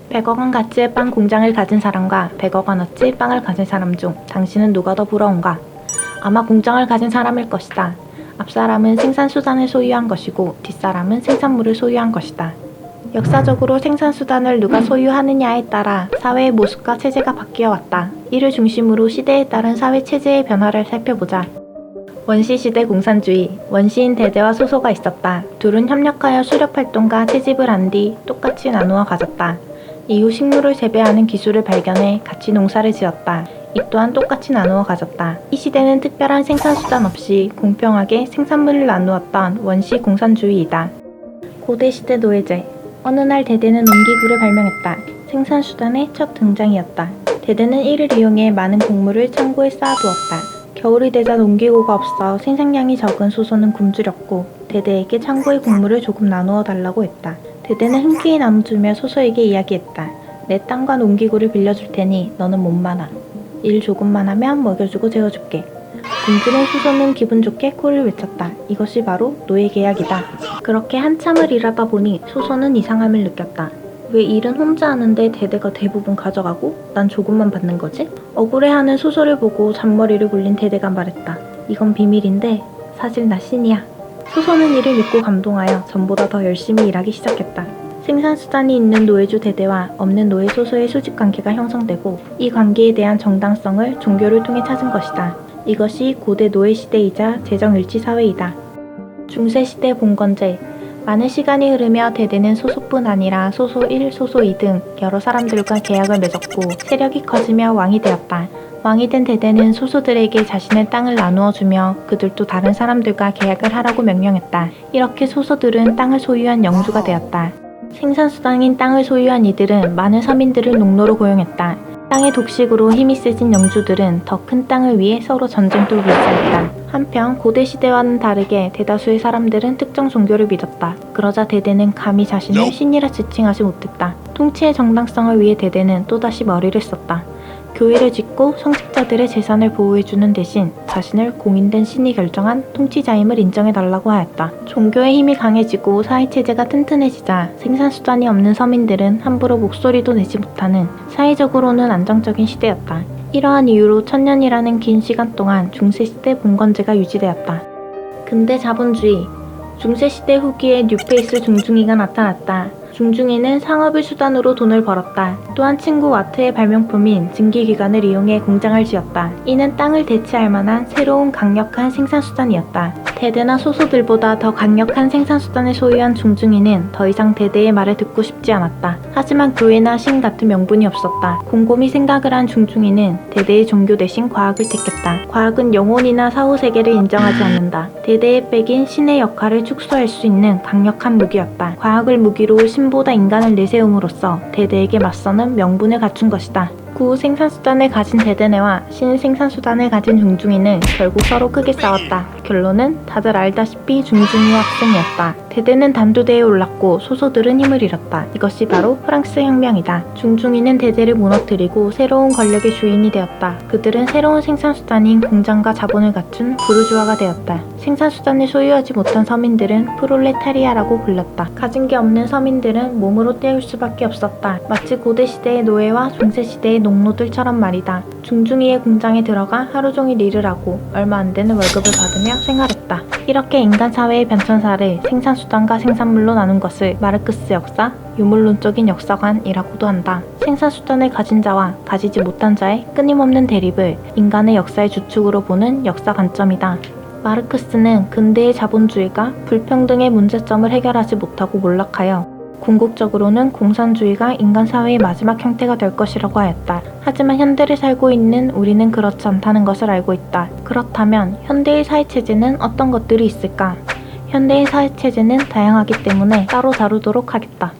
100억원 가치의 빵 공장을 가진 사람과 100억원어치 빵을 가진 사람 중 당신은 누가 더 부러운가? 아마 공장을 가진 사람일 것이다. 앞사람은 생산수단을 소유한 것이고 뒷사람은 생산물을 소유한 것이다. 역사적으로 생산수단을 누가 소유하느냐에 따라 사회의 모습과 체제가 바뀌어왔다. 이를 중심으로 시대에 따른 사회체제의 변화를 살펴보자. 원시시대 공산주의, 원시인 대대와 소소가 있었다. 둘은 협력하여 수렵활동과 채집을 한 뒤 똑같이 나누어 가졌다. 이후 식물을 재배하는 기술을 발견해 같이 농사를 지었다. 이 또한 똑같이 나누어 가졌다. 이 시대는 특별한 생산수단 없이 공평하게 생산물을 나누었던 원시 공산주의이다. 고대시대 노예제. 어느 날 대대는 농기구를 발명했다. 생산수단의 첫 등장이었다. 대대는 이를 이용해 많은 곡물을 창고에 쌓아두었다. 겨울이 되자 농기구가 없어 생산량이 적은 소소는 굶주렸고 대대에게 창고의 곡물을 조금 나누어 달라고 했다. 대대는 흔쾌히 나눠주며 소소에게 이야기했다. 내 땅과 농기구를 빌려줄 테니 너는 몸만 와. 일 조금만 하면 먹여주고 재워줄게. 굶주린 소소는 기분 좋게 코를 외쳤다. 이것이 바로 노예 계약이다. 그렇게 한참을 일하다 보니 소소는 이상함을 느꼈다. 왜 일은 혼자 하는데 대대가 대부분 가져가고 난 조금만 받는 거지? 억울해하는 소소를 보고 잔머리를 굴린 대대가 말했다. 이건 비밀인데 사실 나 신이야. 소소는 이를 믿고 감동하여 전보다 더 열심히 일하기 시작했다. 생산수단이 있는 노예주 대대와 없는 노예 소소의 수직관계가 형성되고 이 관계에 대한 정당성을 종교를 통해 찾은 것이다. 이것이 고대 노예시대이자 재정일치사회이다. 중세시대 봉건제. 많은 시간이 흐르며 대대는 소소뿐 아니라 소소 1, 소소 2 등 여러 사람들과 계약을 맺었고 세력이 커지며 왕이 되었다. 왕이 된 대대는 소소들에게 자신의 땅을 나누어주며 그들도 다른 사람들과 계약을 하라고 명령했다. 이렇게 소소들은 땅을 소유한 영주가 되었다. 생산수단인 땅을 소유한 이들은 많은 서민들을 농노로 고용했다. 땅의 독식으로 힘이 세진 영주들은 더 큰 땅을 위해 서로 전쟁터를 일삼았다. 한편 고대시대와는 다르게 대다수의 사람들은 특정 종교를 믿었다. 그러자 대대는 감히 자신을 신이라 지칭하지 못했다. 통치의 정당성을 위해 대대는 또다시 머리를 썼다. 교회를 짓고 성직자들의 재산을 보호해주는 대신 자신을 공인된 신이 결정한 통치자임을 인정해달라고 하였다. 종교의 힘이 강해지고 사회체제가 튼튼해지자 생산수단이 없는 서민들은 함부로 목소리도 내지 못하는 사회적으로는 안정적인 시대였다. 이러한 이유로 1000년이라는 긴 시간 동안 중세시대 봉건제가 유지되었다. 근대 자본주의. 중세시대 후기에 뉴페이스 중중이가 나타났다. 중중이는 상업을 수단으로 돈을 벌었다. 또한 친구 와트의 발명품인 증기기관을 이용해 공장을 지었다. 이는 땅을 대체할 만한 새로운 강력한 생산수단이었다. 대대나 소소들보다 더 강력한 생산수단을 소유한 중중이는 더 이상 대대의 말을 듣고 싶지 않았다. 하지만 교회나 신 같은 명분이 없었다. 곰곰이 생각을 한 중중이는 대대의 종교 대신 과학을 택했다. 과학은 영혼이나 사후세계를 인정하지 않는다. 대대의 백인 신의 역할을 축소할 수 있는 강력한 무기였다. 과학을 무기로 신보다 인간을 내세움으로써 대대에게 맞서는 명분을 갖춘 것이다. 구 생산수단을 가진 대대네와 신 생산수단을 가진 중중이는 결국 서로 크게 싸웠다. 결론은 다들 알다시피 중중이의 학생이었다. 대대는 단두대에 올랐고 소소들은 힘을 잃었다. 이것이 바로 프랑스 혁명이다. 중중이는 대대를 무너뜨리고 새로운 권력의 주인이 되었다. 그들은 새로운 생산수단인 공장과 자본을 갖춘 부르주아가 되었다. 생산수단을 소유하지 못한 서민들은 프롤레타리아라고 불렸다. 가진 게 없는 서민들은 몸으로 때울 수밖에 없었다. 마치 고대시대의 노예와 중세시대의 농노들처럼 말이다. 중중이의 공장에 들어가 하루 종일 일을 하고 얼마 안 되는 월급을 받으며 생활했다. 이렇게 인간 사회의 변천사를 생산수단과 생산물로 나눈 것을 마르크스 역사, 유물론적인 역사관이라고도 한다. 생산수단을 가진 자와 가지지 못한 자의 끊임없는 대립을 인간의 역사의 주축으로 보는 역사 관점이다. 마르크스는 근대의 자본주의가 불평등의 문제점을 해결하지 못하고 몰락하여 궁극적으로는 공산주의가 인간사회의 마지막 형태가 될 것이라고 하였다. 하지만 현대를 살고 있는 우리는 그렇지 않다는 것을 알고 있다. 그렇다면 현대의 사회체제는 어떤 것들이 있을까? 현대의 사회체제는 다양하기 때문에 따로 다루도록 하겠다.